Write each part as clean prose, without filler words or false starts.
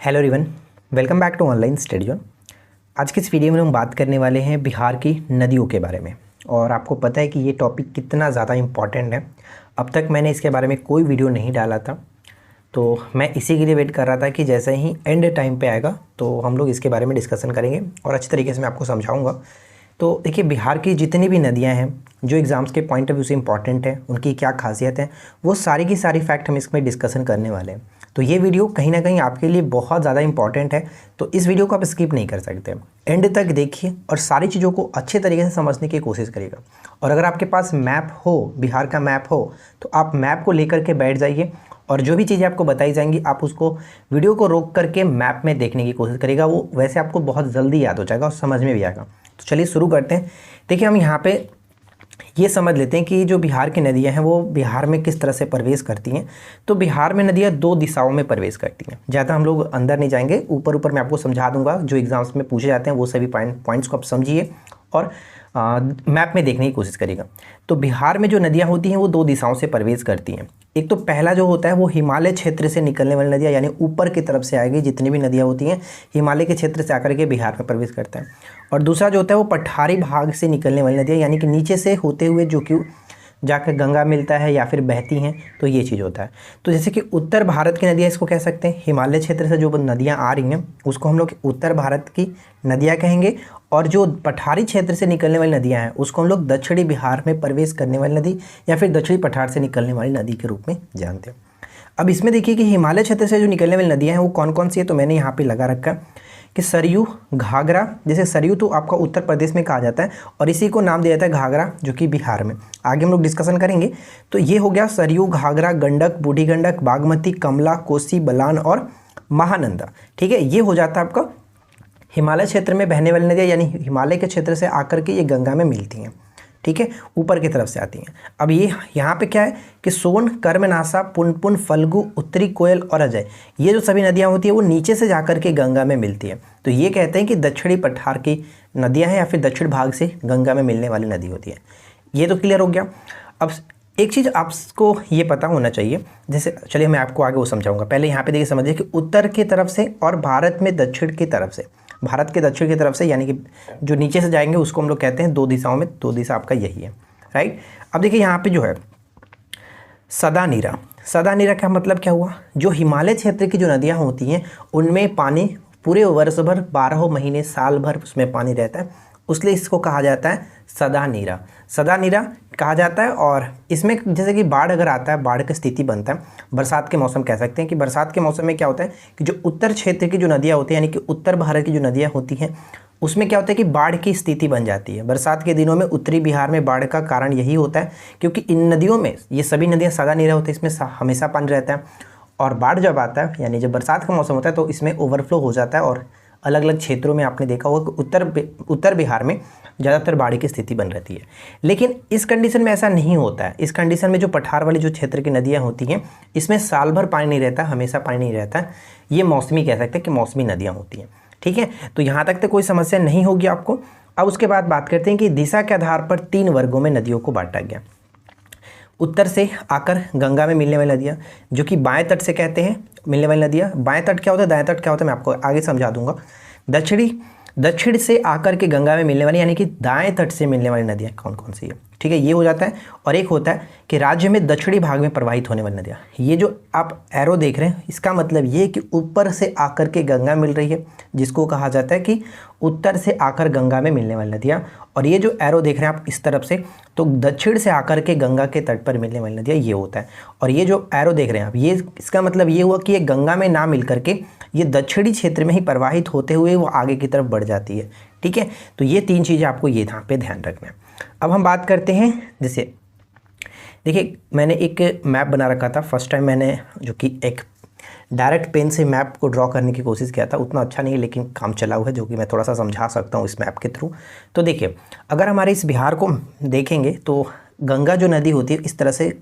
Hello everyone, welcome back to online study zone. आज की इस वीडियो में हम बात करने वाले हैं बिहार की नदियों के बारे में। और आपको पता है कि ये टॉपिक कितना ज़्यादा इम्पॉर्टेंट है। अब तक मैंने इसके बारे में कोई वीडियो नहीं डाला था, तो मैं इसी के लिए वेट कर रहा था कि जैसे ही एंड टाइम पे आएगा तो हम लोग इसके बारे में डिस्कशन करेंगे और अच्छी तरीके से मैं आपको समझाऊँगा। तो देखिए, बिहार की जितनी भी नदियाँ हैं जो एग्ज़ाम्स के पॉइंट ऑफ व्यू से इंपॉर्टेंट है, उनकी क्या खासियत है, वो सारी की सारी फैक्ट हम इसमें डिस्कशन करने वाले हैं। तो ये वीडियो कहीं ना कहीं आपके लिए बहुत ज़्यादा इंपॉर्टेंट है, तो इस वीडियो को आप स्किप नहीं कर सकते। एंड तक देखिए और सारी चीज़ों को अच्छे तरीके से समझने की कोशिश करिएगा। और अगर आपके पास मैप हो, बिहार का मैप हो, तो आप मैप को लेकर के बैठ जाइए और जो भी चीज़ें आपको बताई जाएंगी आप उसको वीडियो को रोक करके मैप में देखने की कोशिश करिएगा। वो वैसे आपको बहुत जल्दी याद हो जाएगा और समझ में भी आएगा। तो चलिए शुरू करते हैं। देखिए, हम यहाँ पे ये समझ लेते हैं कि जो बिहार की नदियाँ हैं वो बिहार में किस तरह से प्रवेश करती हैं। तो बिहार में नदियाँ दो दिशाओं में प्रवेश करती हैं। ज़्यादा हम लोग अंदर नहीं जाएंगे, ऊपर ऊपर मैं आपको समझा दूंगा। जो एग्जाम्स में पूछे जाते हैं वो सभी पॉइंट्स को आप समझिए और मैप में देखने की कोशिश करिएगा। तो बिहार में जो नदियाँ होती हैं वो दो दिशाओं से प्रवेश करती हैं। एक तो पहला जो होता है वो हिमालय क्षेत्र से निकलने वाली नदियाँ, यानी ऊपर की तरफ से आएगी। जितनी भी नदियाँ होती हैं हिमालय के क्षेत्र से आकर के बिहार में प्रवेश करता है। और दूसरा जो होता है वो पठारी भाग से निकलने वाली नदियाँ, यानी कि नीचे से होते हुए जो कि जाकर गंगा मिलता है या फिर बहती हैं, तो ये चीज़ होता है। तो जैसे कि उत्तर भारत की नदियाँ इसको कह सकते हैं। हिमालय क्षेत्र से जो नदियाँ आ रही हैं उसको हम लोग उत्तर भारत की नदियाँ कहेंगे। और जो पठारी क्षेत्र से निकलने वाली नदियाँ हैं उसको हम लोग दक्षिणी बिहार में प्रवेश करने वाली नदी या फिर दक्षिणी पठार से निकलने वाली नदी के रूप में जानते हैं। अब इसमें देखिए कि हिमालय क्षेत्र से जो निकलने वाली नदियाँ हैं वो कौन कौन सी है। तो मैंने यहाँ पे लगा रखा है कि सरयू, घाघरा। जैसे सरयू तो आपका उत्तर प्रदेश में कहा जाता है और इसी को नाम दिया जाता है घाघरा, जो कि बिहार में। आगे हम लोग डिस्कशन करेंगे। तो ये हो गया सरयू, घाघरा, गंडक, बूढ़ी गंडक, बागमती, कमला, कोसी, बलान और महानंदा। ठीक है, ये हो जाता है आपका हिमालय क्षेत्र में बहने वाली नदियाँ, यानी हिमालय के क्षेत्र से आकर के ये गंगा में मिलती हैं। ठीक है, ऊपर की तरफ से आती हैं। अब ये यहाँ पे क्या है कि सोन, कर्मनासा, पुनपुन, फल्गु, उत्तरी कोयल और अजय, ये जो सभी नदियाँ होती है वो नीचे से जाकर के गंगा में मिलती है। तो ये कहते हैं कि दक्षिणी पठार की नदियाँ हैं या फिर दक्षिण भाग से गंगा में मिलने वाली नदी होती है। ये तो क्लियर हो गया। अब एक चीज़ आपको ये पता होना चाहिए, जैसे चलिए मैं आपको आगे वो समझाऊंगा। पहले यहाँ पे देखिए, समझिए कि उत्तर की तरफ से और भारत में दक्षिण की तरफ से, भारत के दक्षिण की तरफ से, यानी कि जो नीचे से जाएंगे उसको हम लोग कहते हैं दो दिशाओं में। दो दिशा आपका यही है, राइट। अब देखिए यहाँ पे जो है सदा नीरा। सदा नीरा का मतलब क्या हुआ? जो हिमालय क्षेत्र की जो नदियाँ होती हैं उनमें पानी पूरे वर्ष भर 12 महीने साल भर उसमें पानी रहता है, इसलिए इसको कहा जाता है सदा नीरा। सदा नीरा कहा जाता है। और इसमें जैसे कि बाढ़ अगर आता है, बाढ़ की स्थिति बनता है, बरसात के मौसम कह सकते हैं कि बरसात के मौसम में क्या होता है कि जो उत्तर क्षेत्र की जो नदियाँ होती हैं, यानी कि उत्तर भारत की जो नदियाँ होती हैं, उसमें क्या होता है कि बाढ़ की स्थिति बन जाती है। बरसात के दिनों में उत्तरी बिहार में बाढ़ का कारण यही होता है क्योंकि इन नदियों में, ये सभी नदियाँ सदा नीरा होती है, इसमें हमेशा पानी रहता है। और बाढ़ जब आता है, यानी जब बरसात का मौसम होता है, तो इसमें ओवरफ्लो हो जाता है और अलग अलग क्षेत्रों में आपने देखा होगा कि उत्तर बिहार में ज़्यादातर बाढ़ की स्थिति बन रहती है। लेकिन इस कंडीशन में ऐसा नहीं होता है। इस कंडीशन में जो पठार वाली जो क्षेत्र की नदियाँ होती हैं इसमें साल भर पानी नहीं रहता, हमेशा पानी नहीं रहता। ये मौसमी कह सकते हैं कि मौसमी नदियाँ होती हैं। ठीक है, तो यहाँ तक तो कोई समस्या नहीं होगी आपको। अब उसके बाद बात करते हैं कि दिशा के आधार पर 3 वर्गों में नदियों को बांटा गया। उत्तर से आकर गंगा में मिलने वाली नदियाँ, जो कि बाएं तट से कहते हैं मिलने वाली नदियाँ। बाएं तट क्या होता है, दाएं तट क्या होता है, मैं आपको आगे समझा दूंगा। दक्षिण से आकर के गंगा में मिलने वाली, यानी कि दाएं तट से मिलने वाली नदियाँ कौन कौन सी है। ठीक है, ये हो जाता है। और एक होता है कि राज्य में दक्षिणी भाग में प्रवाहित होने वाली नदियाँ। ये जो आप एरो देख रहे हैं इसका मतलब ये कि ऊपर से आकर के गंगा मिल रही है, जिसको कहा जाता है कि उत्तर से आकर गंगा में मिलने वाली नदियाँ। और ये जो एरो देख रहे हैं आप इस तरफ से, तो दक्षिण से आकर के गंगा के तट पर मिलने वाली नदियाँ ये होता है। और ये जो एरो देख रहे हैं आप, ये इसका मतलब ये हुआ कि ये गंगा में ना मिल करके ये दक्षिणी क्षेत्र में ही प्रवाहित होते हुए वो आगे की तरफ बढ़ जाती है। ठीक है, तो ये 3 चीज़ें आपको ये यहाँ पे ध्यान रखना है। अब हम बात करते हैं, जैसे देखिए मैंने एक मैप बना रखा था फर्स्ट टाइम मैंने, जो कि एक डायरेक्ट पेन से मैप को ड्रॉ करने की कोशिश किया था। उतना अच्छा नहीं है लेकिन काम चला हुआ है, जो कि मैं थोड़ा सा समझा सकता हूँ इस मैप के थ्रू। तो देखिए, अगर हमारे इस बिहार को देखेंगे तो गंगा जो नदी होती है इस तरह से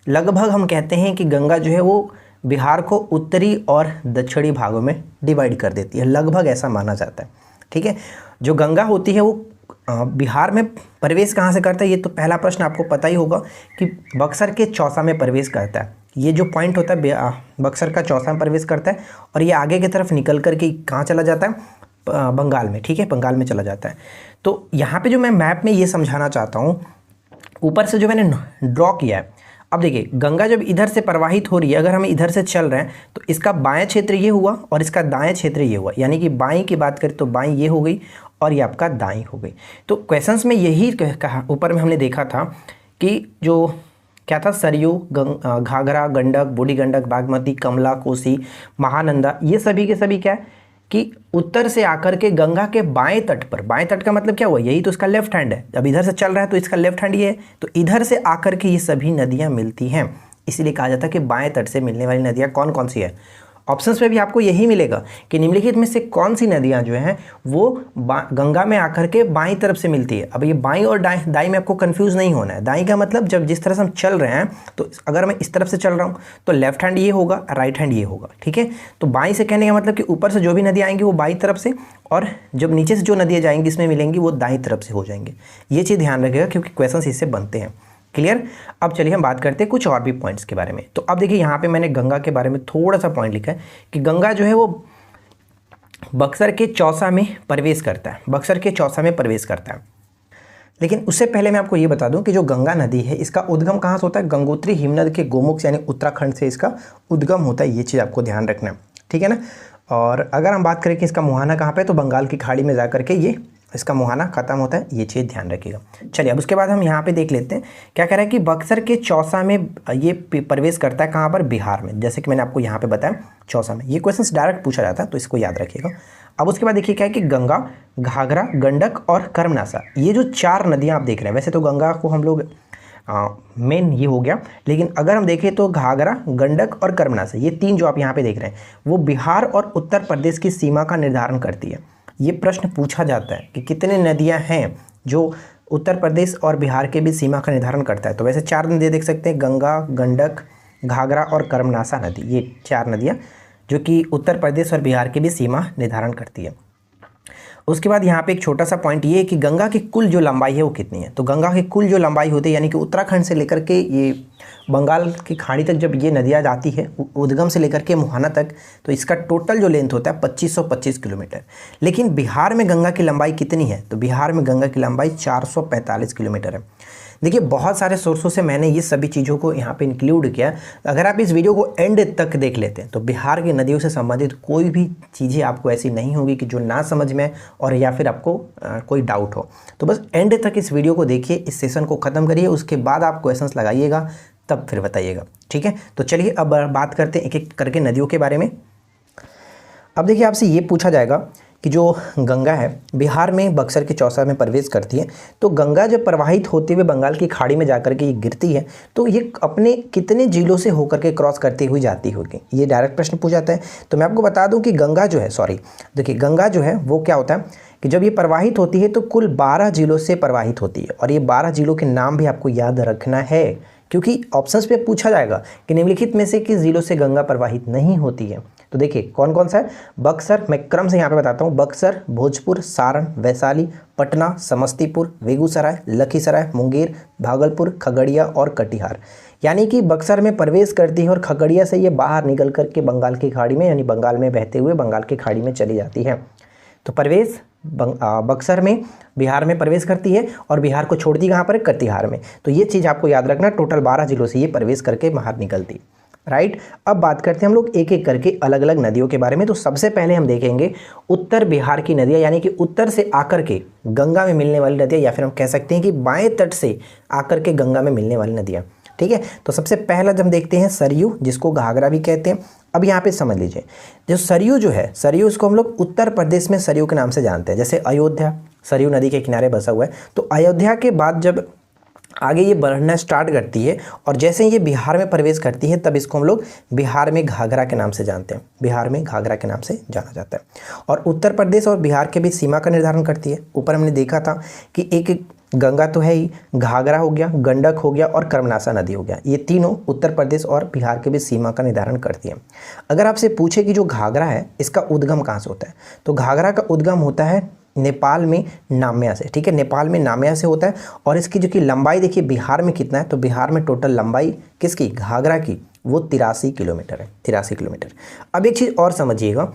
लगभग हम कहते हैं कि गंगा जो है वो बिहार को उत्तरी और दक्षिणी भागों में डिवाइड कर देती है, लगभग ऐसा माना जाता है। ठीक है, जो गंगा होती है वो बिहार में प्रवेश कहाँ से करता है, ये तो पहला प्रश्न आपको पता ही होगा कि बक्सर के चौसा में प्रवेश करता है। ये जो पॉइंट होता है बक्सर का चौसा में प्रवेश करता है और ये आगे की तरफ निकल करके कहाँ चला जाता है, बंगाल में, ठीक है, बंगाल में चला जाता है। तो यहाँ पे जो मैं मैप में ये समझाना चाहता हूँ, ऊपर से जो मैंने ड्रॉ किया है, अब देखिए गंगा जब इधर से प्रवाहित हो रही है, अगर हम इधर से चल रहे हैं तो इसका बाएं क्षेत्र ये हुआ और इसका दाएं क्षेत्र ये हुआ, यानी कि बाएं की बात करें तो बाएं ये हो गई और ये आपका दाएं हो गई। तो क्वेश्चंस में यही कहा, ऊपर में हमने देखा था कि जो क्या था, सरयू, घाघरा, गंडक, बूढ़ी गंडक, बागमती, कमला, कोसी, महानंदा, ये सभी के सभी क्या है कि उत्तर से आकर के गंगा के बाएं तट पर, बाएं तट का मतलब क्या हुआ, यही तो इसका लेफ्ट हैंड है, अब इधर से चल रहा है तो इसका लेफ्ट हैंड ये है, तो इधर से आकर के ये सभी नदियां मिलती हैं। इसीलिए कहा जाता है कि बाएं तट से मिलने वाली नदियां कौन कौन सी है। ऑप्शंस में भी आपको यही मिलेगा कि निम्नलिखित में से कौन सी नदियां जो हैं वो गंगा में आकर के बाईं तरफ से मिलती है। अब ये बाईं और दाईं में आपको कंफ्यूज नहीं होना है। दाईं का मतलब जब जिस तरह से हम चल रहे हैं, तो अगर मैं इस तरफ से चल रहा हूँ तो लेफ्ट हैंड ये होगा, राइट हैंड ये होगा, ठीक है। तो बाईं से कहने का मतलब कि ऊपर से जो भी नदियाँ आएंगी वो बाईं तरफ से, और जब नीचे से जो नदियाँ जाएंगी इसमें मिलेंगी वो दाईं तरफ से हो जाएंगे। ये चीज़ ध्यान रखिएगा क्योंकि क्वेश्चन इससे बनते हैं। क्लियर। अब चलिए हम बात करते हैं कुछ और भी पॉइंट्स के बारे में। तो अब देखिए यहाँ पे मैंने गंगा के बारे में थोड़ा सा पॉइंट लिखा है कि गंगा जो है वो बक्सर के चौसा में प्रवेश करता है, बक्सर के चौसा में प्रवेश करता है। लेकिन उससे पहले मैं आपको ये बता दूं कि जो गंगा नदी है इसका उद्गम कहाँ से होता है, गंगोत्री हिमनद के गोमुख यानी उत्तराखंड से इसका उद्गम होता है। ये चीज़ आपको ध्यान रखना है, ठीक है ना। और अगर हम बात करें कि इसका मुहाना कहाँ पे, तो बंगाल की खाड़ी में जा करके ये इसका मुहाना खत्म होता है। ये चीज़ ध्यान रखिएगा। चलिए अब उसके बाद हम यहाँ पे देख लेते हैं क्या कह रहा है कि बक्सर के चौसा में ये प्रवेश करता है कहाँ पर, बिहार में। जैसे कि मैंने आपको यहाँ पे बताया चौसा में। ये क्वेश्चन डायरेक्ट पूछा जाता है तो इसको याद रखिएगा। अब उसके बाद देखिए क्या है कि गंगा, घाघरा, गंडक और कर्मनासा, ये जो 4 नदियाँ आप देख रहे हैं, वैसे तो गंगा को हम लोग मेन ये हो गया, लेकिन अगर हम देखें तो घाघरा, गंडक और कर्मनासा, ये 3 जो आप यहाँ पे देख रहे हैं वो बिहार और उत्तर प्रदेश की सीमा का निर्धारण करती है। ये प्रश्न पूछा जाता है कि कितने नदियां हैं जो उत्तर प्रदेश और बिहार के बीच सीमा का निर्धारण करता है। तो वैसे 4 नदियाँ देख सकते हैं, गंगा, गंडक, घाघरा और कर्मनासा नदी, ये 4 नदियाँ जो कि उत्तर प्रदेश और बिहार के बीच सीमा निर्धारण करती है। उसके बाद यहाँ पे एक छोटा सा पॉइंट ये है कि गंगा की कुल जो लंबाई है वो कितनी है। तो गंगा की कुल जो लंबाई होती है, यानी कि उत्तराखंड से लेकर के ये बंगाल की खाड़ी तक जब ये नदियाँ जाती है उद्गम से लेकर के मुहाना तक, तो इसका टोटल जो लेंथ होता है 2525 किलोमीटर। लेकिन बिहार में गंगा की लंबाई कितनी है, तो बिहार में गंगा की लंबाई 445 किलोमीटर है। देखिए बहुत सारे सोर्सों से मैंने ये सभी चीज़ों को यहाँ पे इंक्लूड किया। अगर आप इस वीडियो को एंड तक देख लेते हैं तो बिहार की नदियों से संबंधित कोई भी चीज़ें आपको ऐसी नहीं होगी कि जो ना समझ में और या फिर आपको कोई डाउट हो। तो बस एंड तक इस वीडियो को देखिए, इस सेशन को ख़त्म करिए, उसके बाद आप क्वेश्चंस लगाइएगा, तब फिर बताइएगा, ठीक है। तो चलिए अब बात करते हैं एक एक करके नदियों के बारे में। अब देखिए आपसे ये पूछा जाएगा कि जो गंगा है बिहार में बक्सर के चौसा में प्रवेश करती है, तो गंगा जब प्रवाहित होते हुए बंगाल की खाड़ी में जाकर के ये गिरती है तो ये अपने कितने जिलों से होकर के क्रॉस करते हुए जाती होगी, ये डायरेक्ट प्रश्न पूछा जाता है। तो मैं आपको बता दूं कि गंगा जो है, देखिए गंगा जो है वो क्या होता है कि जब ये प्रवाहित होती है तो कुल 12 जिलों से प्रवाहित होती है। और ये 12 जिलों के नाम भी आपको याद रखना है क्योंकि ऑप्शंस पे पूछा जाएगा कि निम्नलिखित में से किस जिलों से गंगा प्रवाहित नहीं होती है। तो देखिए कौन कौन सा है। बक्सर, मैं क्रम से यहाँ पे बताता हूँ, बक्सर, भोजपुर, सारण, वैशाली, पटना, समस्तीपुर, बेगूसराय, लखीसराय, मुंगेर, भागलपुर, खगड़िया और कटिहार। यानी कि बक्सर में प्रवेश करती है और खगड़िया से ये बाहर निकल करके बंगाल की खाड़ी में, यानी बंगाल में बहते हुए बंगाल की खाड़ी में चली जाती है। तो प्रवेश बक्सर में बिहार में प्रवेश करती है और बिहार को छोड़ती कहाँ पर, कटिहार में। तो ये चीज़ आपको याद रखना, टोटल 12 जिलों से ये प्रवेश करके बाहर निकलती, राइट। अब बात करते हैं हम लोग एक एक करके अलग अलग नदियों के बारे में। तो सबसे पहले हम देखेंगे उत्तर बिहार की नदियाँ, यानी कि उत्तर से आकर के गंगा में मिलने वाली नदियाँ, या फिर हम कह सकते हैं कि बाएं तट से आकर के गंगा में मिलने वाली नदियाँ, ठीक है। तो सबसे पहला जब देखते हैं सरयू, जिसको घाघरा भी कहते हैं। अब यहाँ पे समझ लीजिए, जो सरयू जो है, सरयू इसको हम लोग उत्तर प्रदेश में सरयू के नाम से जानते हैं। जैसे अयोध्या सरयू नदी के किनारे बसा हुआ है, तो अयोध्या के बाद जब आगे ये बढ़ना स्टार्ट करती है और जैसे ये बिहार में प्रवेश करती है तब इसको हम लोग बिहार में घाघरा के नाम से जानते हैं, बिहार में घाघरा के नाम से जाना जाता है। और उत्तर प्रदेश और बिहार के बीच सीमा का निर्धारण करती है। ऊपर हमने देखा था कि एक गंगा तो है ही, घाघरा हो गया, गंडक हो गया और कर्मनासा नदी हो गया, ये तीनों उत्तर प्रदेश और बिहार के बीच सीमा का निर्धारण करती है। अगर आपसे पूछे कि जो घाघरा है इसका उद्गम कहाँ से होता है, तो घाघरा का उद्गम होता है नेपाल में नाम्या से, ठीक है, नेपाल में नाम्या से होता है। और इसकी जो कि लंबाई देखिए बिहार में कितना है, तो बिहार में टोटल लंबाई किसकी, घाघरा की वो 83 किलोमीटर है, 83 किलोमीटर। अब एक चीज़ और समझिएगा,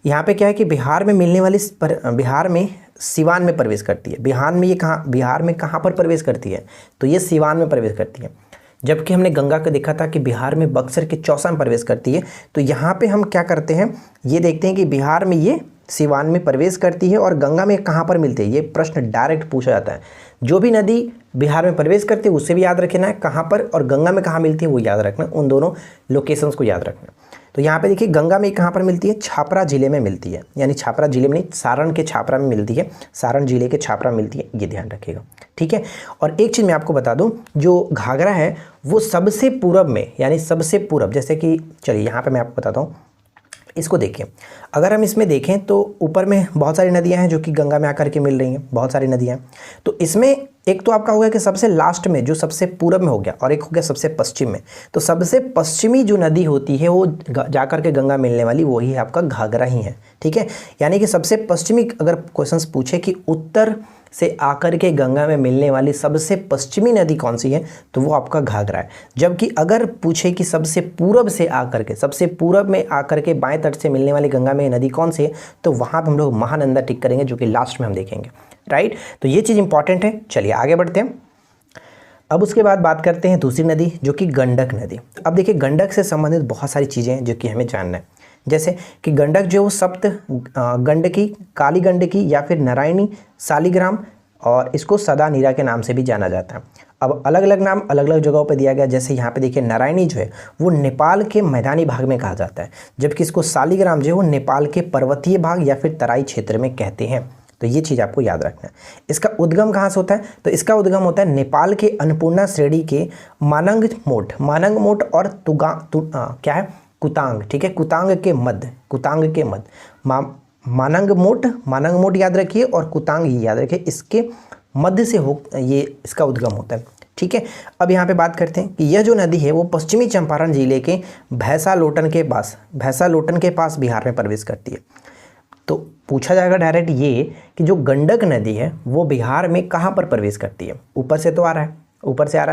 यहाँ पे क्या है कि बिहार में मिलने वाली बिहार में सिवान में प्रवेश करती है। बिहार में कहाँ पर प्रवेश करती है, तो ये सिवान में प्रवेश करती है। जबकि हमने गंगा को देखा था कि बिहार में बक्सर के चौसा में प्रवेश करती है। तो यहाँ पे हम क्या करते हैं, ये देखते हैं कि बिहार में ये सिवान में प्रवेश करती है और गंगा में कहाँ पर मिलती है, ये प्रश्न डायरेक्ट पूछा जाता है। जो भी नदी बिहार में प्रवेश करती है उससे भी याद रखना है कहाँ पर, और गंगा में कहाँ मिलती है वो याद रखना, उन दोनों लोकेशंस को याद रखना। तो यहाँ पे देखिए गंगा में कहाँ पर मिलती है, छापरा जिले में मिलती है, यानी छापरा जिले में नहीं, सारण के छापरा में मिलती है, सारण जिले के छापरा में मिलती है, ये ध्यान रखिएगा, ठीक है। और एक चीज़ मैं आपको बता दूं, जो घाघरा है वो सबसे पूरब में, यानी सबसे पूरब, जैसे कि चलिए यहाँ पे मैं आपको बताता हूँ, इसको देखिए। अगर हम इसमें देखें तो ऊपर में बहुत सारी नदियाँ हैं जो कि गंगा में आकर के मिल रही हैं, बहुत सारी नदियाँ हैं। तो इसमें एक तो आपका हो गया कि सबसे लास्ट में जो सबसे पूरब में हो गया, और एक हो गया सबसे पश्चिम में। तो सबसे पश्चिमी जो नदी होती है वो जाकर के गंगा मिलने वाली, वही है आपका घाघरा ही है, ठीक है। यानी कि सबसे पश्चिमी अगर क्वेश्चंस पूछे कि उत्तर से आकर के गंगा में मिलने वाली सबसे पश्चिमी नदी कौन सी है, तो वो आपका घाघरा है। जबकि अगर पूछे कि सबसे पूरब से आकर के, सबसे पूरब में आकर के बाएं तट से मिलने वाली गंगा में नदी कौन सी है, तो वहाँ पर हम लोग महानंदा टिक करेंगे, जो कि लास्ट में हम देखेंगे, राइट। तो ये चीज़ इंपॉर्टेंट है। चलिए आगे बढ़ते हैं। अब उसके बाद बात करते हैं दूसरी नदी, जो कि गंडक नदी। अब देखिए गंडक से संबंधित बहुत सारी चीज़ें हैं जो कि हमें जानना है, जैसे कि गंडक जो सप्त गंडकी, काली गंडकी या फिर नारायणी, शालिग्राम, और इसको सदा नीरा के नाम से भी जाना जाता है। अब अलग अलग नाम अलग अलग जगहों पर दिया गया, जैसे यहाँ पे देखिए नारायणी जो है वो नेपाल के मैदानी भाग में कहा जाता है, जबकि इसको शालिग्राम जो है वो नेपाल के पर्वतीय भाग या फिर तराई क्षेत्र में कहते हैं। तो ये चीज़ आपको याद रखना है। इसका उद्गम कहाँ से होता है, तो इसका उद्गम होता है नेपाल के अन्नपूर्णा श्रेणी के मानंग मोट और क्या है, कुतांग, ठीक है, कुतांग के मध्य मानंग मोट याद रखिए, और कुतांग ही याद रखिए, इसके मध्य से ये इसका उद्गम होता है, ठीक है। अब यहाँ पे बात करते हैं कि यह जो नदी है वो पश्चिमी चंपारण जिले के भैंसा लोटन के पास बिहार में प्रवेश करती है। तो पूछा जाएगा डायरेक्ट ये कि जो गंडक नदी है वो बिहार में कहाँ पर प्रवेश करती है, ऊपर से आ रहा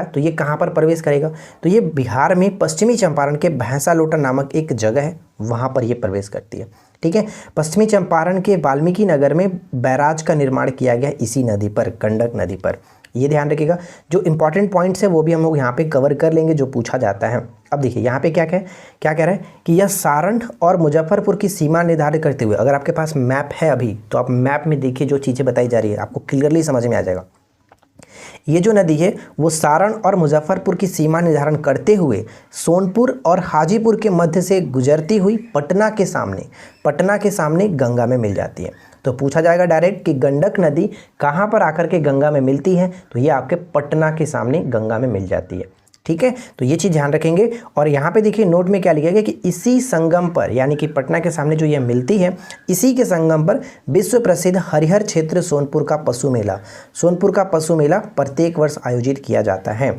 है, तो ये कहाँ पर प्रवेश करेगा, तो ये बिहार में पश्चिमी चंपारण के भैंसा लोटन नामक एक जगह है, वहाँ पर ये प्रवेश करती है, ठीक है। पश्चिमी चंपारण के वाल्मीकि नगर में बैराज का निर्माण किया गया इसी नदी पर, गंडक नदी पर, ये ध्यान रखिएगा। जो इंपॉर्टेंट पॉइंट्स है वो भी हम लोग यहाँ पे कवर कर लेंगे, जो पूछा जाता है। अब देखिए यहाँ पे क्या कह रहा है कि यह सारण और मुजफ्फरपुर की सीमा निर्धारित करते हुए, अगर आपके पास मैप है अभी तो आप मैप में देखिए, जो चीज़ें बताई जा रही है आपको क्लियरली समझ में आ जाएगा। ये जो नदी है वो सारण और मुजफ्फरपुर की सीमा निर्धारण करते हुए सोनपुर और हाजीपुर के मध्य से गुजरती हुई पटना के सामने गंगा में मिल जाती है। तो पूछा जाएगा डायरेक्ट कि गंडक नदी कहाँ पर आकर के गंगा में मिलती है, तो ये आपके पटना के सामने गंगा में मिल जाती है, ठीक है। तो ये चीज़ ध्यान रखेंगे। और यहाँ पे देखिए नोट में क्या लिखा गया कि इसी संगम पर, यानी कि पटना के सामने जो ये मिलती है, इसी के संगम पर विश्व प्रसिद्ध हरिहर क्षेत्र सोनपुर का पशु मेला प्रत्येक वर्ष आयोजित किया जाता है।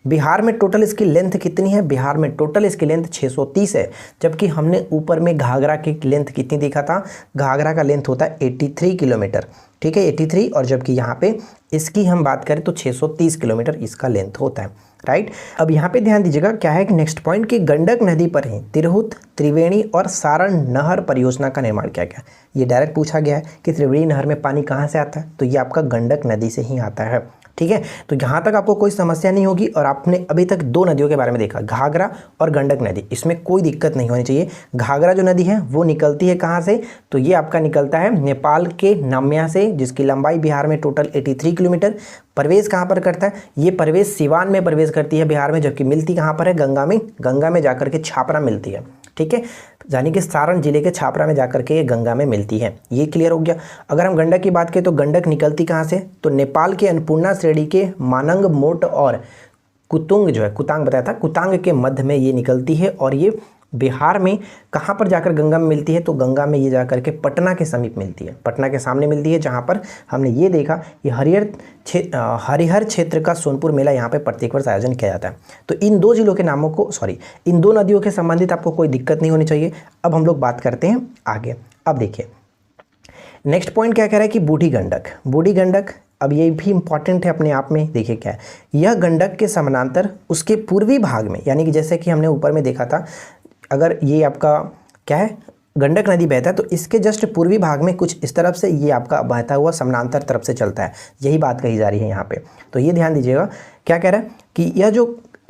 बिहार में टोटल इसकी लेंथ कितनी है, बिहार में टोटल इसकी लेंथ 630 है, जबकि हमने ऊपर में घाघरा की लेंथ कितनी देखा था, घाघरा का लेंथ होता है 83 किलोमीटर, ठीक है, 83, और जबकि यहाँ पे इसकी हम बात करें तो 630 किलोमीटर इसका लेंथ होता है, राइट। अब यहाँ पे ध्यान दीजिएगा क्या है कि नेक्स्ट पॉइंट कि गंडक नदी पर ही तिरहुत, त्रिवेणी और सारण नहर परियोजना का निर्माण किया गया। ये डायरेक्ट पूछा गया है कि त्रिवेणी नहर में पानी कहाँ से आता है, तो ये आपका गंडक नदी से ही आता है, ठीक है। तो यहाँ तक आपको कोई समस्या नहीं होगी। और आपने अभी तक दो नदियों के बारे में देखा, घाघरा और गंडक नदी, इसमें कोई दिक्कत नहीं होनी चाहिए। घाघरा जो नदी है वो निकलती है कहाँ से, तो ये आपका निकलता है नेपाल के नाम्या से, जिसकी लंबाई बिहार में टोटल 83 किलोमीटर। प्रवेश कहाँ पर करता है, ये प्रवेश सिवान में प्रवेश करती है बिहार में, जबकि मिलती कहाँ पर है, गंगा में जाकर के छापरा मिलती है, ठीक है, यानी कि सारण जिले के छापरा में जाकर के ये गंगा में मिलती है। ये क्लियर हो गया। अगर हम गंडक की बात करें तो गंडक निकलती कहाँ से, तो नेपाल के अन्नपूर्णा श्रेणी के मानंग मोट और कुतांग बताया था, कुतांग के मध्य में ये निकलती है। और ये बिहार में कहाँ पर जाकर गंगा में मिलती है, तो गंगा में ये जाकर के पटना के समीप मिलती है, पटना के सामने मिलती है, जहाँ पर हमने ये देखा कि हरिहर क्षेत्र का सोनपुर मेला यहाँ पे प्रत्येक वर्ष आयोजन किया जाता है। तो इन दो जिलों के नामों को इन दो नदियों के संबंधित आपको कोई दिक्कत नहीं होनी चाहिए। अब हम लोग बात करते हैं आगे। अब देखिए नेक्स्ट पॉइंट क्या कह रहा है कि बूढ़ी गंडक अब ये भी इंपॉर्टेंट है अपने आप में। देखिए क्या है, यह गंडक के समानांतर उसके पूर्वी भाग में, यानी कि जैसे कि हमने ऊपर में देखा था, अगर ये आपका क्या है गंडक नदी बहता है तो इसके जस्ट पूर्वी भाग में कुछ इस तरफ से ये आपका बहता हुआ समानांतर तरफ से चलता है, यही बात कही जा रही है यहाँ पे। तो ये ध्यान दीजिएगा क्या कह रहा है कि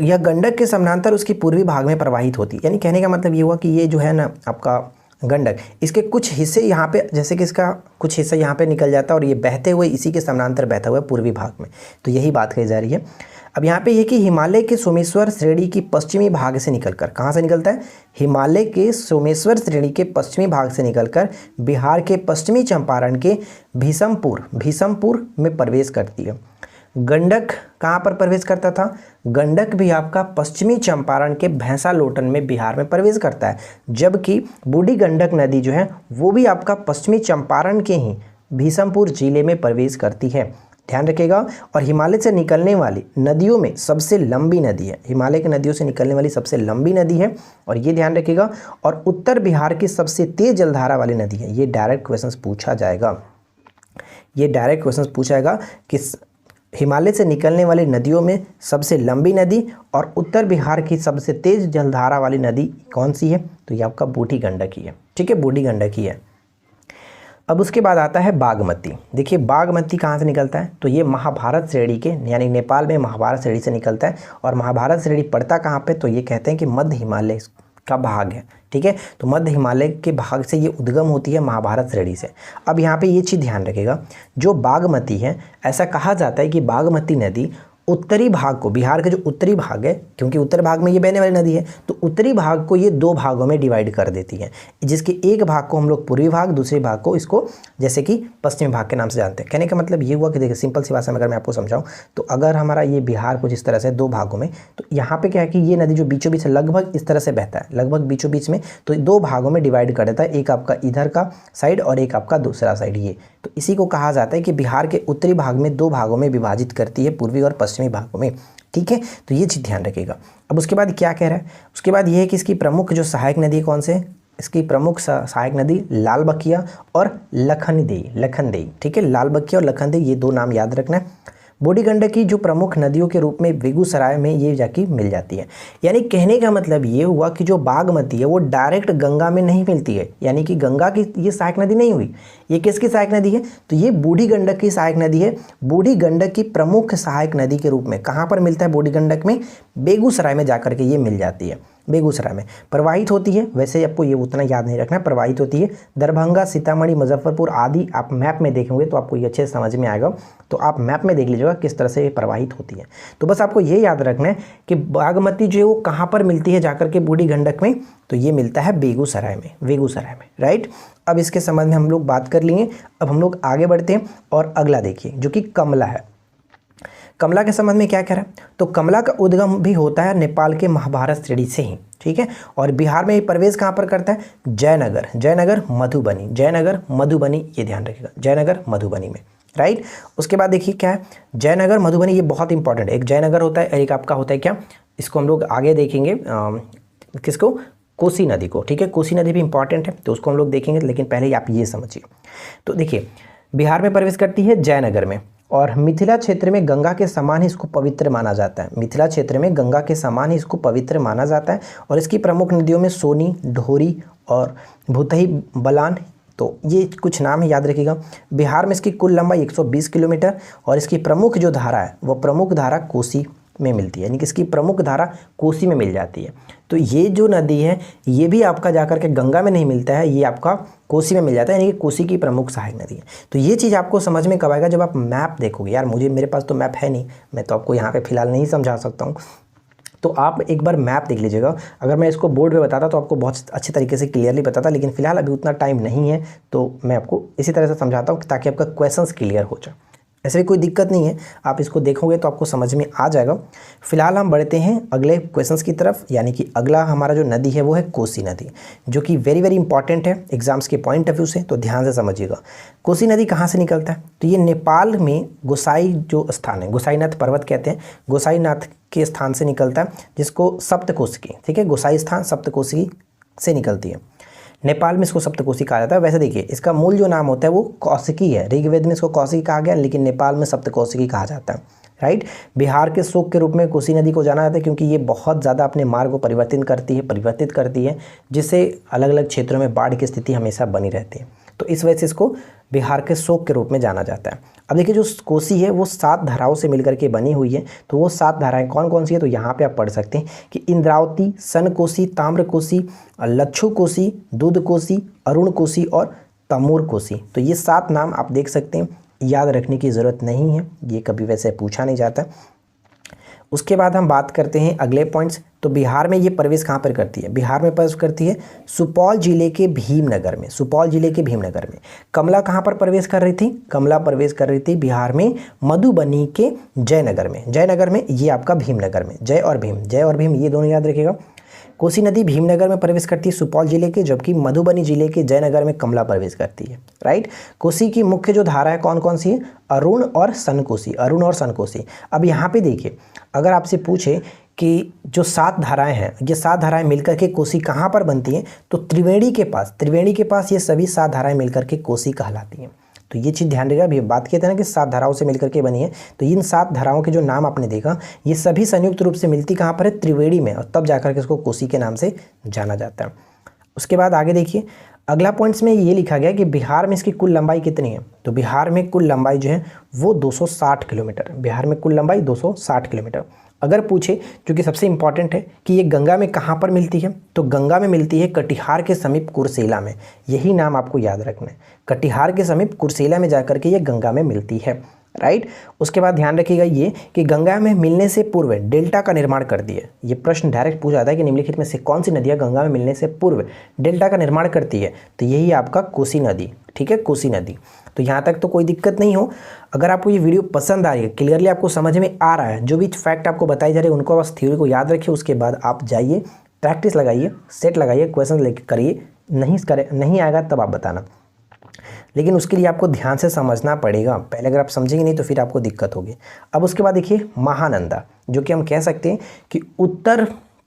यह गंडक के समानांतर उसकी पूर्वी भाग में प्रवाहित होती है। यानी कहने का मतलब ये हुआ कि ये जो है ना आपका गंडक, इसके कुछ हिस्से यहाँ पे, जैसे कि इसका कुछ हिस्सा यहाँ पे निकल जाता है और ये बहते हुए इसी के समानांतर बहता हुआ पूर्वी भाग में, तो यही बात कही जा रही है। अब यहाँ पे ये कि हिमालय के सोमेश्वर श्रेणी की पश्चिमी भाग से निकलकर, कहाँ से निकलता है, हिमालय के सोमेश्वर श्रेणी के पश्चिमी भाग से निकलकर बिहार के पश्चिमी चंपारण के भीषमपुर में प्रवेश करती है। गंडक कहाँ पर प्रवेश करता था, गंडक भी आपका पश्चिमी चंपारण के भैंसालोटन में बिहार में प्रवेश करता है, जबकि बूढ़ी गंडक नदी जो है वो भी आपका पश्चिमी चंपारण के ही भीषमपुर जिले में प्रवेश करती है। ध्यान रखिएगा। और हिमालय से निकलने वाली नदियों में सबसे लंबी नदी है, हिमालय की नदियों से निकलने वाली सबसे लंबी नदी है, और ये ध्यान रखिएगा। और उत्तर बिहार की सबसे तेज जलधारा वाली नदी है। ये डायरेक्ट क्वेश्चंस पूछा जाएगा, ये डायरेक्ट क्वेश्चंस पूछा जाएगा कि हिमालय से निकलने वाली नदियों में सबसे लंबी नदी और उत्तर बिहार की सबसे तेज जलधारा वाली नदी कौन सी है, तो ये आपका बूढ़ी गंडक ही है। ठीक है, बूढ़ी गंडक ही है। अब उसके बाद आता है बागमती। देखिए बागमती कहाँ से निकलता है, तो ये महाभारत श्रेणी के, यानी नेपाल में महाभारत श्रेणी से निकलता है। और महाभारत श्रेणी पड़ता कहाँ पे, तो ये कहते हैं कि मध्य हिमालय का भाग है। ठीक है, तो मध्य हिमालय के भाग से ये उद्गम होती है महाभारत श्रेणी से। अब यहाँ पे ये चीज़ ध्यान रखिएगा, जो बागमती है, ऐसा कहा जाता है कि बागमती नदी उत्तरी भाग को, बिहार का जो उत्तरी भाग है, क्योंकि उत्तर भाग में ये बहने वाली नदी है, तो उत्तरी भाग को ये दो भागों में डिवाइड कर देती है, जिसके एक भाग को हम लोग पूर्वी भाग, दूसरे भाग को इसको जैसे कि पश्चिमी भाग के नाम से जानते हैं। कहने का मतलब ये हुआ कि देखिए सिंपल सी भाषा में अगर मैं आपको समझाऊं, तो अगर हमारा ये बिहार को जिस तरह से दो भागों में, तो यहाँ पे क्या है कि ये नदी जो बीचों बीच लगभग इस तरह से बहता है, लगभग बीचों बीच में, तो दो भागों में डिवाइड कर देता है, एक आपका इधर का साइड और एक आपका दूसरा साइड। ये तो इसी को कहा जाता है कि बिहार के उत्तरी भाग में दो भागों में विभाजित करती है, पूर्वी और पश्चिमी भागों में। ठीक है, तो ये चीज़ ध्यान रखिएगा। अब उसके बाद क्या कह रहा है, उसके बाद ये है कि इसकी प्रमुख जो सहायक नदी कौन से, इसकी प्रमुख सहायक नदी लाल बकिया और लखनदेई। ठीक है, लाल बकिया और लखनदेई, ये दो नाम याद रखना है। बूढ़ी गंडक की जो प्रमुख नदियों के रूप में बेगूसराय में ये जाके मिल जाती है। यानी कहने का मतलब ये हुआ कि जो बागमती है वो डायरेक्ट गंगा में नहीं मिलती है, यानी कि गंगा की ये सहायक नदी नहीं हुई। ये किसकी सहायक नदी है, तो ये बूढ़ी गंडक की सहायक नदी है। बूढ़ी गंडक की प्रमुख सहायक नदी के रूप में कहाँ पर मिलता है, बूढ़ी गंडक में बेगूसराय में जाकर के ये मिल जाती है, बेगूसराय में प्रवाहित होती है। वैसे आपको ये उतना याद नहीं रखना, प्रवाहित होती है दरभंगा, सीतामढ़ी, मुजफ्फरपुर आदि। आप मैप में देखेंगे तो आपको ये अच्छे से समझ में आएगा, तो आप मैप में देख लीजिएगा किस तरह से ये प्रवाहित होती है। तो बस आपको ये याद रखना है कि बागमती जो है वो कहाँ पर मिलती है जाकर के बूढ़ी गंडक में, तो ये मिलता है बेगूसराय में, राइट। अब इसके संबंध में हम लोग बात कर लिए। अब हम लोग आगे बढ़ते हैं और अगला देखिए जो कि कमला है। कमला के संबंध में क्या कह रहा है, तो कमला का उद्गम भी होता है नेपाल के महाभारत श्रेणी से ही। ठीक है, और बिहार में प्रवेश कहाँ पर करता है, जयनगर मधुबनी, ये ध्यान रखिएगा, जयनगर मधुबनी में, राइट। उसके बाद देखिए क्या है, जयनगर मधुबनी, ये बहुत इंपॉर्टेंट है। एक जयनगर होता है, एक आपका होता है क्या, इसको हम लोग आगे देखेंगे, किसको, कोसी नदी को। ठीक है, कोसी नदी भी इंपॉर्टेंट है, तो उसको हम लोग देखेंगे, लेकिन पहले आप ये समझिए। तो देखिए बिहार में प्रवेश करती है जयनगर में, और मिथिला क्षेत्र में गंगा के समान ही इसको पवित्र माना जाता है। मिथिला क्षेत्र में गंगा के समान ही इसको पवित्र माना जाता है। और इसकी प्रमुख नदियों में सोनी, ढोरी और भूतही, बलान, तो ये कुछ नाम है, याद रखिएगा। बिहार में इसकी कुल लंबाई 120 किलोमीटर, और इसकी प्रमुख जो धारा है वो प्रमुख धारा कोसी में मिलती है, यानी कि इसकी प्रमुख धारा कोसी में मिल जाती है। तो ये जो नदी है ये भी आपका जाकर के गंगा में नहीं मिलता है, ये आपका कोसी में मिल जाता है, यानी कि कोसी की प्रमुख सहायक नदी है। तो ये चीज़ आपको समझ में कब आएगा, जब आप मैप देखोगे। यार मेरे पास तो मैप है नहीं, मैं तो आपको यहाँ पे फिलहाल नहीं समझा सकता हूँ, तो आप एक बार मैप देख लीजिएगा। अगर मैं इसको बोर्ड पे बताता तो आपको बहुत अच्छे तरीके से क्लियरली बताता, लेकिन फिलहाल अभी उतना टाइम नहीं है, तो मैं आपको इसी तरह से समझाता हूँ ताकि आपका क्वेश्चंस क्लियर हो जाए। ऐसे भी कोई दिक्कत नहीं है, आप इसको देखोगे तो आपको समझ में आ जाएगा। फिलहाल हम बढ़ते हैं अगले क्वेश्चंस की तरफ, यानी कि अगला हमारा जो नदी है वो है कोसी नदी, जो कि वेरी वेरी इंपॉर्टेंट है एग्जाम्स के पॉइंट ऑफ व्यू से, तो ध्यान से समझिएगा। कोसी नदी कहाँ से निकलता है, तो ये नेपाल में गोसाई जो स्थान है, गोसाईनाथ पर्वत कहते हैं, गोसाईनाथ के स्थान से निकलता है, जिसको सप्तकोशी, ठीक है, गोसाई स्थान सप्तकोशी से निकलती है। नेपाल में इसको सप्तकोशी कहा जाता है। वैसे देखिए इसका मूल जो नाम होता है वो कौशिकी है, ऋग्वेद में इसको कौशिकी कहा गया, लेकिन नेपाल में सप्तकोशिकी कहा जाता है, राइट। बिहार के शोक के रूप में कोसी नदी को जाना जाता है क्योंकि ये बहुत ज़्यादा अपने मार्ग को परिवर्तित करती है जिससे अलग अलग क्षेत्रों में बाढ़ की स्थिति हमेशा बनी रहती है, तो इस वजह से इसको बिहार के शोक के रूप में जाना जाता है। अब देखिए जो कोसी है वो 7 धाराओं से मिलकर के बनी हुई है, तो वो 7 धाराएं कौन कौन सी है, तो यहाँ पे आप पढ़ सकते हैं कि इंद्रावती, सन कोसी, ताम्र कोसी, लच्छू कोसी, दूध कोसी, अरुण कोसी और तमोर कोसी। तो ये 7 नाम आप देख सकते हैं, याद रखने की ज़रूरत नहीं है, ये कभी वैसे पूछा नहीं जाता। उसके बाद हम बात करते हैं अगले पॉइंट्स। तो बिहार में ये प्रवेश कहाँ पर करती है, बिहार में प्रवेश करती है सुपौल जिले के भीमनगर में, सुपौल जिले के भीमनगर में। कमला कहाँ पर प्रवेश कर रही थी, कमला प्रवेश कर रही थी बिहार में मधुबनी के जयनगर में, जयनगर में, ये आपका भीमनगर में, जय और भीम ये दोनों याद रखिएगा। कोसी नदी भीमनगर में प्रवेश करती है सुपौल जिले के, जबकि मधुबनी जिले के जयनगर में कमला प्रवेश करती है, राइट। कोसी की मुख्य जो धारा है कौन कौन सी है, अरुण और सनकोसी, अरुण और सनकोसी। अब यहाँ पे देखिए अगर आपसे पूछे कि जो 7 धाराएं हैं, ये 7 धाराएं मिलकर के कोसी कहाँ पर बनती हैं, तो त्रिवेणी के पास ये सभी 7 धाराएं मिलकर के कोसी कहलाती हैं। तो ये चीज़ ध्यान रखिएगा। अभी बात किए थे ना कि 7 धाराओं से मिलकर के बनी है, तो इन 7 धाराओं के जो नाम आपने देखा ये सभी संयुक्त रूप से मिलती कहाँ पर है, त्रिवेणी में, और तब जाकर के इसको कोसी के नाम से जाना जाता है। उसके बाद आगे देखिए अगला पॉइंट्स में ये लिखा गया कि बिहार में इसकी कुल लंबाई कितनी है, तो बिहार में कुल लंबाई जो है वो 260 किलोमीटर, बिहार में कुल लंबाई 260 किलोमीटर। अगर पूछे क्योंकि सबसे इंपॉर्टेंट है कि ये गंगा में कहाँ पर मिलती है, तो गंगा में मिलती है कटिहार के समीप कुर्सेला में, यही नाम आपको याद रखना है, कटिहार के समीप कुर्सेला में जाकर के ये गंगा में मिलती है, राइट। उसके बाद ध्यान रखिएगा ये कि गंगा में मिलने से पूर्व डेल्टा का निर्माण करती है। ये प्रश्न डायरेक्ट पूछा जाता है कि निम्नलिखित में से कौन सी नदियाँ गंगा में मिलने से पूर्व डेल्टा का निर्माण करती है, तो यही आपका कोसी नदी, ठीक है, कोसी नदी। तो यहाँ तक तो कोई दिक्कत नहीं हो। अगर आपको ये वीडियो पसंद आ रही है, क्लियरली आपको समझ में आ रहा है, जो भी फैक्ट आपको बताई जा रही है उनको बस थ्योरी को याद रखिए, उसके बाद आप जाइए प्रैक्टिस लगाइए, सेट लगाइए, क्वेश्चन लेके करिए, नहीं आएगा तब आप बताना, लेकिन उसके लिए आपको ध्यान से समझना पड़ेगा। पहले अगर आप समझेंगे नहीं तो फिर आपको दिक्कत होगी। अब उसके बाद देखिए महानंदा, जो कि हम कह सकते हैं कि उत्तर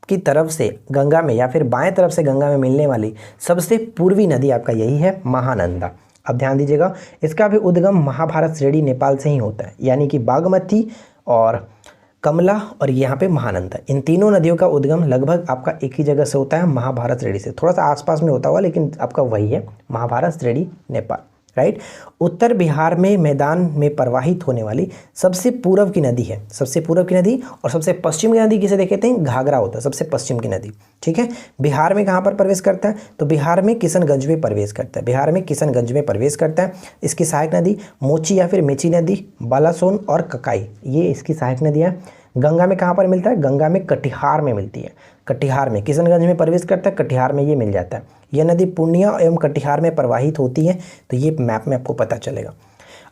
की तरफ से गंगा में या फिर बाएं तरफ से गंगा में मिलने वाली सबसे पूर्वी नदी आपका यही है महानंदा। अब ध्यान दीजिएगा इसका भी उद्गम महाभारत श्रेणी नेपाल से ही होता है, यानी कि बागमती और कमला और यहाँ पे महानंदा, इन तीनों नदियों का उद्गम लगभग आपका एक ही जगह से होता है, महाभारत श्रेणी से, थोड़ा सा आसपास में होता हुआ लेकिन आपका वही है महाभारत श्रेणी नेपाल, राइट। उत्तर बिहार में मैदान में प्रवाहित होने वाली सबसे पूर्व की नदी है, सबसे पूर्व की नदी, और सबसे पश्चिम की नदी किसे देखते हैं, घाघरा होता है, सबसे पश्चिम की नदी, ठीक है। बिहार में कहाँ पर प्रवेश करता है, तो बिहार में किशनगंज में प्रवेश करता है, बिहार में किशनगंज में प्रवेश करता है। इसकी सहायक नदी मोची या फिर मेची नदी, बालासोन और ककाई, ये इसकी सहायक नदियाँ। गंगा में कहाँ पर मिलता है, गंगा में कटिहार में मिलती है, कटिहार में, किशनगंज में प्रवेश करता है, कटिहार में ये मिल जाता है। यह नदी पूर्णिया एवं कटिहार में प्रवाहित होती है, तो ये मैप में आपको पता चलेगा।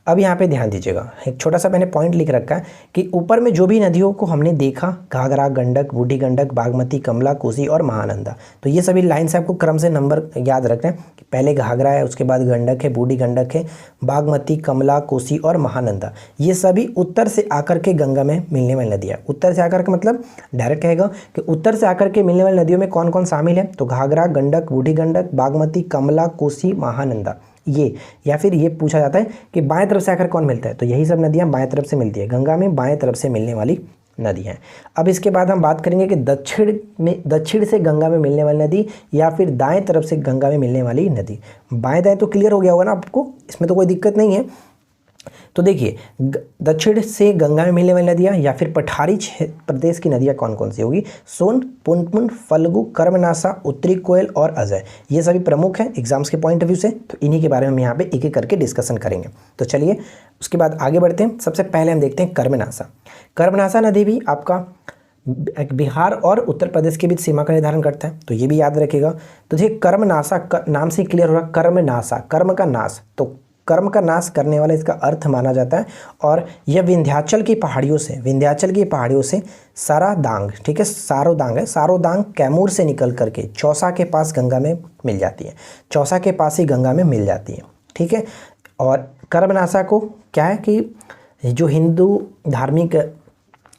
अब यहाँ पे ध्यान दीजिएगा, एक छोटा सा मैंने पॉइंट लिख रखा है कि ऊपर में जो भी नदियों को हमने देखा, घाघरा, गंडक, बूढ़ी गंडक, बागमती, कमला, कोसी और महानंदा, तो ये सभी लाइन से आपको क्रम से नंबर याद रखना है कि पहले घाघरा है, उसके बाद गंडक है, बूढ़ी गंडक है, बागमती, कमला, कोसी और महानंदा, ये सभी उत्तर से आकर के गंगा में मिलने वाली नदियाँ। उत्तर से आकर के मतलब डायरेक्ट कहेगा कि उत्तर से आकर के मिलने वाली नदियों में कौन कौन शामिल है, तो घाघरा, गंडक, बूढ़ी गंडक, बागमती, कमला, कोसी, महानंदा, ये। या फिर ये पूछा जाता है कि बाएं तरफ से आकर कौन मिलता है, तो यही सब नदियां बाएं तरफ से मिलती है, गंगा में बाएं तरफ से मिलने वाली नदी हैं। अब इसके बाद हम बात करेंगे कि दक्षिण से गंगा में मिलने वाली नदी या फिर दाएं तरफ से गंगा में मिलने वाली नदी। बाएं दाएं तो क्लियर हो गया होगा ना आपको, इसमें तो कोई दिक्कत नहीं है। तो देखिए दक्षिण से गंगा में मिलने वाली नदियाँ या फिर पठारी प्रदेश की नदियाँ कौन कौन सी होगी, सोन, पुनपुन, फल्गु, कर्मनासा, उत्तरी कोयल और अजय, ये सभी प्रमुख हैं एग्जाम्स के पॉइंट ऑफ व्यू से, तो इन्हीं के बारे में हम यहाँ पे एक एक करके डिस्कशन करेंगे। तो चलिए उसके बाद आगे बढ़ते हैं। सबसे पहले हम देखते हैं कर्मनासा। कर्मनासा नदी भी आपका बिहार और उत्तर प्रदेश के बीच सीमा का निर्धारण करता है, तो ये भी याद रखिएगा। तो देखिए कर्मनासा नाम से क्लियर हो रहा, कर्मनासा, कर्म का नाश, तो कर्म का नाश करने वाला इसका अर्थ माना जाता है। और यह विंध्याचल की पहाड़ियों से सारादांग, ठीक है, सारोदांग है, सारोदांग कैमूर से निकल करके चौसा के पास गंगा में मिल जाती है, चौसा के पास ही गंगा में मिल जाती है, ठीक है। और कर्मनासा को क्या है कि जो हिंदू धार्मिक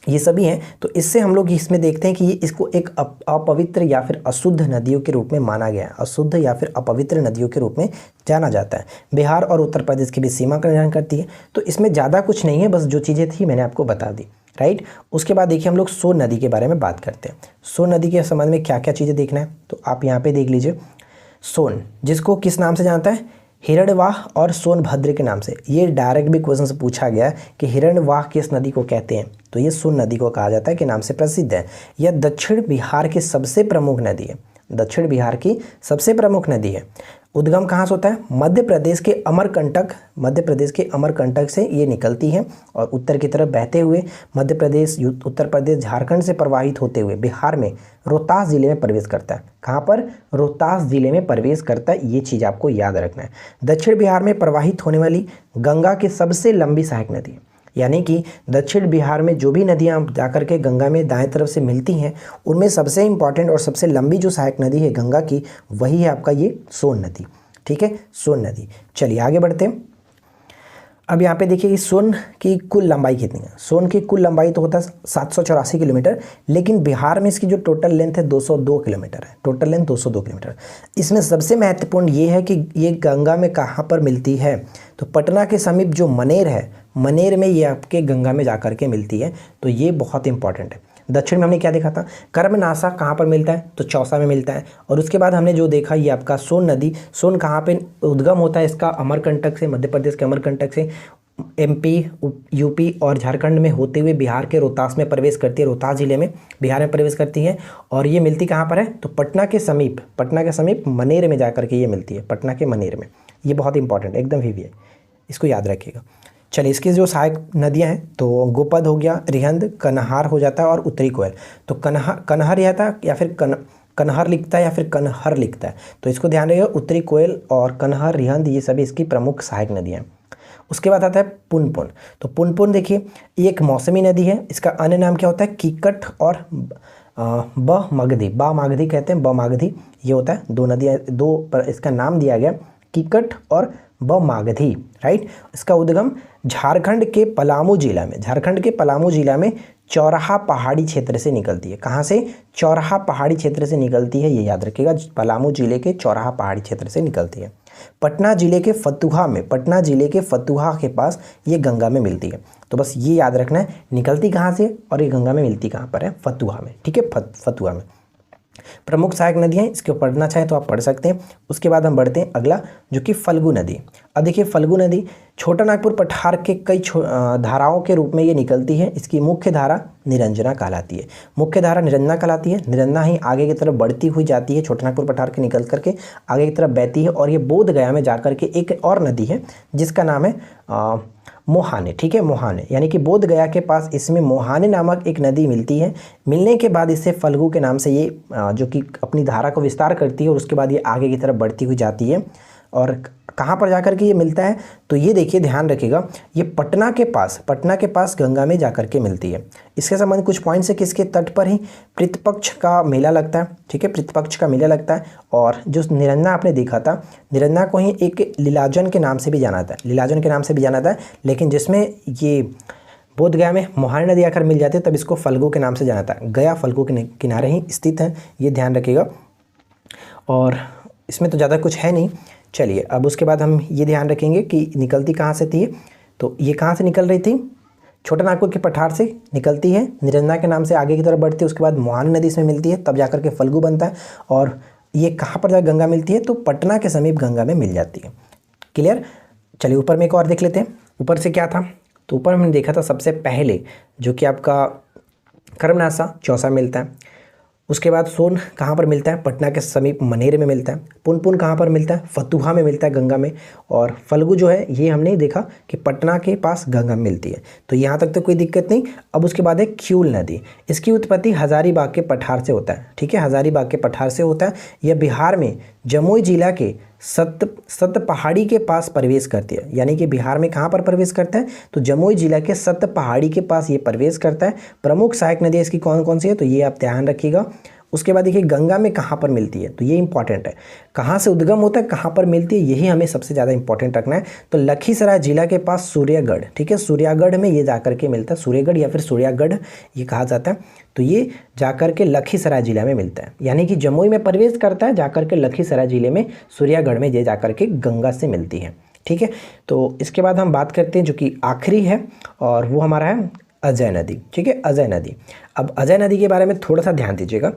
ये सभी हैं। तो इससे हम लोग इसमें देखते हैं कि ये इसको एक अपवित्र या फिर अशुद्ध नदियों के रूप में माना गया है, अशुद्ध या फिर अपवित्र नदियों के रूप में जाना जाता है। बिहार और उत्तर प्रदेश की भी सीमा का निर्धारण करती है। तो इसमें ज़्यादा कुछ नहीं है, बस जो चीज़ें थी मैंने आपको बता दी, राइट। उसके बाद देखिए हम लोग सोन नदी के बारे में बात करते हैं। सोन नदी के संबंध में क्या क्या चीज़ें देखना है, तो आप यहाँ पे देख लीजिए। सोन, जिसको किस नाम से जानता है, हिरण्यवाह और सोनभद्र के नाम से। ये डायरेक्ट भी क्वेश्चन से पूछा गया कि हिरण्यवाह किस नदी को कहते हैं, तो ये सोन नदी को कहा जाता है, के नाम से प्रसिद्ध है। यह दक्षिण बिहार की सबसे प्रमुख नदी है, दक्षिण बिहार की सबसे प्रमुख नदी है। उद्गम कहाँ से होता है, मध्य प्रदेश के अमरकंटक, मध्य प्रदेश के अमरकंटक से ये निकलती है और उत्तर की तरफ बहते हुए मध्य प्रदेश, उत्तर प्रदेश, झारखंड से प्रवाहित होते हुए बिहार में रोहतास जिले में प्रवेश करता है। कहाँ पर, रोहतास जिले में प्रवेश करता है, ये चीज़ आपको याद रखना है। दक्षिण बिहार में प्रवाहित होने वाली गंगा की सबसे लंबी सहायक नदी है, यानी कि दक्षिण बिहार में जो भी नदियाँ जाकर के गंगा में दाएं तरफ से मिलती हैं, उनमें सबसे इम्पॉर्टेंट और सबसे लंबी जो सहायक नदी है गंगा की, वही है आपका ये सोन नदी। ठीक है, सोन नदी। चलिए आगे बढ़ते हैं। अब यहाँ पे देखिए कि सोन की कुल लंबाई कितनी है। सोन की कुल लंबाई तो होता है 784 किलोमीटर, लेकिन बिहार में इसकी जो टोटल लेंथ है 202 किलोमीटर है, टोटल लेंथ 202 किलोमीटर। इसमें सबसे महत्वपूर्ण ये है कि ये गंगा में कहाँ पर मिलती है, तो पटना के समीप जो मनेर है, मनेर में ये आपके गंगा में जाकर के मिलती है, तो ये बहुत इंपॉर्टेंट है। दक्षिण में हमने क्या देखा था, कर्मनाशा कहाँ पर मिलता है, तो चौसा में मिलता है। और उसके बाद हमने जो देखा ये आपका सोन नदी, सोन कहाँ पे उद्गम होता है इसका, अमरकंटक से, मध्य प्रदेश के अमरकंटक से एमपी, यूपी और झारखंड में होते हुए बिहार के रोहतास में प्रवेश करती है, रोहतास जिले में बिहार में प्रवेश करती है। और ये मिलती कहाँ पर है, तो पटना के समीप, पटना के समीप मनेर में जाकर के ये मिलती है, पटना के मनेर में। ये बहुत इंपॉर्टेंट है, एकदम वीवी है, इसको याद रखिएगा। चलिए इसकी जो सहायक नदियां हैं, तो गोपद हो गया, रिहंद, कन्हार हो जाता है और उत्तरी कोयल। तो कन्हर रहता है या फिर कन्हर लिखता है या फिर कन्हर लिखता है, तो इसको ध्यान रखिएगा। उत्तरी कोयल और कन्हर, रिहंद, ये सभी इसकी प्रमुख सहायक नदियाँ हैं। उसके बाद आता है पुनपुन। तो पुनपुन देखिए ये एक मौसमी नदी है, इसका अन्य नाम क्या होता है, कीकट और बमागधी, बामागधी कहते हैं, बमागधी ये होता है। दो नदियाँ, दो पर इसका नाम दिया गया, कीकट और बमागधी, राइट। इसका उद्गम झारखंड के पलामू जिला में, झारखंड के पलामू जिला में चौराहा पहाड़ी क्षेत्र से निकलती है। कहाँ से, चौराहा पहाड़ी क्षेत्र से निकलती है, ये याद रखिएगा, पलामू जिले के चौराहा पहाड़ी क्षेत्र से निकलती है। पटना जिले के फतुहा में, पटना जिले के फतुहा के पास ये गंगा में मिलती है। तो बस ये याद रखना है, निकलती कहाँ से और ये गंगा में मिलती कहाँ पर है, फतुहा में। ठीक है, फतुहा में। प्रमुख सहायक नदियाँ, इसके पढ़ना चाहे तो आप पढ़ सकते हैं। उसके बाद हम बढ़ते हैं अगला, जो कि फल्गु नदी। अब देखिए फल्गु नदी छोटा नागपुर पठार के कई धाराओं के रूप में ये निकलती है। इसकी मुख्य धारा निरंजना कहलाती है, मुख्य धारा निरंजना कहलाती है। निरंजना ही आगे की तरफ बढ़ती हुई जाती है, छोटा नागपुर पठार के निकल करके आगे की तरफ बहती है। और ये बोध गया में जाकर के एक और नदी है जिसका नाम है मोहाने। ठीक है, मोहाने, यानी कि बोध गया के पास इसमें मोहाने नामक एक नदी मिलती है। मिलने के बाद इससे फल्गु के नाम से ये जो कि अपनी धारा को विस्तार करती है और उसके बाद ये आगे की तरफ बढ़ती हुई जाती है। और कहाँ पर जाकर के ये मिलता है, तो ये देखिए ध्यान रखिएगा, ये पटना के पास गंगा में जाकर के मिलती है। इसके संबंध कुछ पॉइंट्स है कि इसके तट पर ही पितृपक्ष का मेला लगता है। ठीक है, पितृपक्ष का मेला लगता है। और जो निरंजना आपने देखा था, निरंजना को ही एक लीलाजन के नाम से भी जाना था, लीलाजन के नाम से भी जाना था, लेकिन जिसमें ये बोध गया में मोहाने नदी आकर मिल जाती है तब इसको फल्गु के नाम से जाना था। गया फल्गु के किनारे ही स्थित है, ये ध्यान रखिएगा। और इसमें तो ज़्यादा कुछ है नहीं। चलिए अब उसके बाद हम ये ध्यान रखेंगे कि निकलती कहाँ से थी, तो ये कहाँ से निकल रही थी, छोटा नागपुर के पठार से निकलती है, निरंजना के नाम से आगे की तरफ बढ़ती है, उसके बाद मोहाने नदी इसमें मिलती है, तब जाकर के फल्गु बनता है। और ये कहाँ पर जाकर गंगा मिलती है, तो पटना के समीप गंगा में मिल जाती है। क्लियर। चलिए ऊपर में एक और देख लेते हैं, ऊपर से क्या था, तो ऊपर हमने देखा था सबसे पहले जो कि आपका कर्मनाशा चौसा मिलता है। उसके बाद सोन कहाँ पर मिलता है, पटना के समीप मनेर में मिलता है। पुनपुन कहाँ पर मिलता है, फतुहा में मिलता है, गंगा में। और फल्गु जो है ये हमने देखा कि पटना के पास गंगा में मिलती है। तो यहाँ तक तो कोई दिक्कत नहीं। अब उसके बाद है क्यूल नदी, इसकी उत्पत्ति हजारीबाग के पठार से होता है। ठीक है, हजारीबाग के पठार से होता है। यह बिहार में जमुई जिला के सत पहाड़ी के पास प्रवेश करती है, यानी कि बिहार में कहाँ पर प्रवेश करता है, तो जमुई जिला के सत पहाड़ी के पास ये प्रवेश करता है। प्रमुख सहायक नदी इसकी कौन कौन सी है, तो ये आप ध्यान रखिएगा। उसके बाद देखिए गंगा में कहाँ पर मिलती है, तो ये इंपॉर्टेंट है, कहाँ से उद्गम होता है, कहाँ पर मिलती है, यही हमें सबसे ज़्यादा इंपॉर्टेंट रखना है। तो लखीसराय जिला के पास सूर्यगढ़, ठीक है, सूर्यागढ़ में ये जाकर के मिलता है, सूर्यगढ़ या फिर सूर्यागढ़ ये कहा जाता है। तो ये जाकर के लखीसराय जिला में मिलता है, यानी कि जमुई में प्रवेश करता है, जाकर के लखीसराय जिले में सूर्यागढ़ में ये जाकर के गंगा से मिलती है, ठीक है। तो इसके बाद हम बात करते हैं जो कि आखिरी है, और वो हमारा है अजय नदी, ठीक है, अजय नदी। अब अजय नदी के बारे में थोड़ा सा ध्यान दीजिएगा,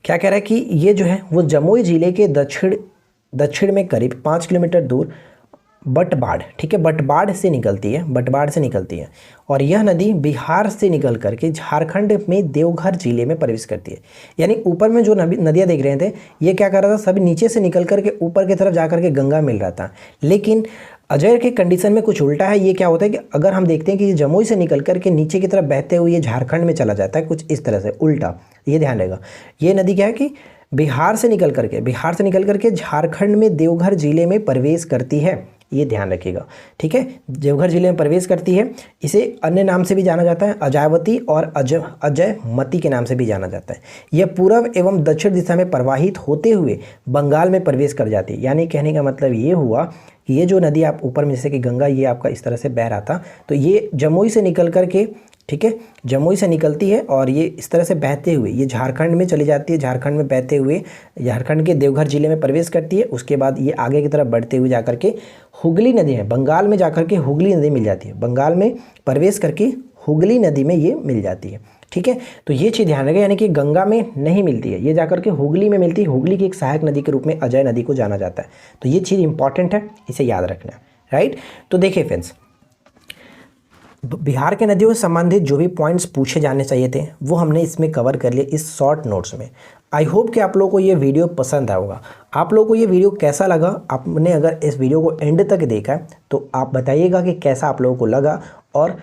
क्या कह रहा है कि ये जो है वो जमुई जिले के दक्षिण में करीब 5 किलोमीटर दूर बटबाड़, ठीक है, बटबाड़ से निकलती है, बटबाड़ से निकलती है, और यह नदी बिहार से निकल करके झारखंड में देवघर जिले में प्रवेश करती है। यानी ऊपर में जो नदियाँ देख रहे थे ये क्या कर रहा था, सभी नीचे से निकल करके ऊपर की तरफ जा करके गंगा मिल रहा था, लेकिन अजय के कंडीशन में कुछ उल्टा है। ये क्या होता है कि अगर हम देखते हैं कि जमुई से निकल करके नीचे की तरफ बहते हुए ये झारखंड में चला जाता है, कुछ इस तरह से उल्टा, ये ध्यान रहेगा। ये नदी क्या है कि बिहार से निकल करके झारखंड में देवघर जिले में प्रवेश करती है, ये ध्यान रखिएगा, ठीक है, देवघर जिले में प्रवेश करती है। इसे अन्य नाम से भी जाना जाता है, अजायवती और अजयमती के नाम से भी जाना जाता है। यह पूर्व एवं दक्षिण दिशा में प्रवाहित होते हुए बंगाल में प्रवेश कर जाती है। यानी कहने का मतलब ये हुआ कि ये जो नदी आप ऊपर में जैसे कि गंगा ये आपका इस तरह से बह रहा था, तो ये जमुई से निकल करके, ठीक है, जमुई से निकलती है और ये इस तरह से बहते हुए ये झारखंड में चली जाती है, झारखंड में बहते हुए झारखंड के देवघर जिले में प्रवेश करती है। उसके बाद ये आगे की तरफ बढ़ते हुए जाकर के हुगली नदी है, बंगाल में जाकर के हुगली नदी मिल जाती है, बंगाल में प्रवेश करके हुगली नदी में ये मिल जाती है, ठीक है। तो ये चीज़ ध्यान रखें, यानी कि गंगा में नहीं मिलती है, ये जाकर के हुगली में मिलती है। हुगली की एक सहायक नदी के रूप में अजय नदी को जाना जाता है। तो ये चीज़ इंपॉर्टेंट है, इसे याद रखना है, राइट। तो देखिए फ्रेंड्स, बिहार के नदियों से संबंधित जो भी पॉइंट्स पूछे जाने चाहिए थे वो हमने इसमें कवर कर लिए इस शॉर्ट नोट्स में। आई होप कि आप लोगों को ये वीडियो पसंद आया होगा। आप लोगों को ये वीडियो कैसा लगा, आपने अगर इस वीडियो को एंड तक देखा है तो आप बताइएगा कि कैसा आप लोगों को लगा, और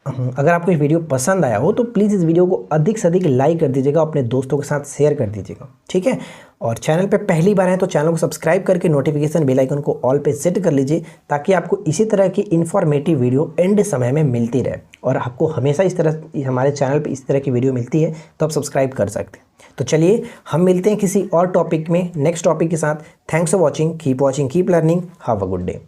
अगर आपको ये वीडियो पसंद आया हो तो प्लीज़ इस वीडियो को अधिक से अधिक लाइक कर दीजिएगा, अपने दोस्तों के साथ शेयर कर दीजिएगा, ठीक है। और चैनल पे पहली बार है तो चैनल को सब्सक्राइब करके नोटिफिकेशन बेल आइकन को ऑल पे सेट कर लीजिए, ताकि आपको इसी तरह की इन्फॉर्मेटिव वीडियो एंड समय में मिलती रहे। और आपको हमेशा इस तरह हमारे चैनल पे इस तरह की वीडियो मिलती है तो आप सब्सक्राइब कर सकते हैं। तो चलिए हम मिलते हैं किसी और टॉपिक में, नेक्स्ट टॉपिक के साथ। Thanks for watching, keep learning, have a good day.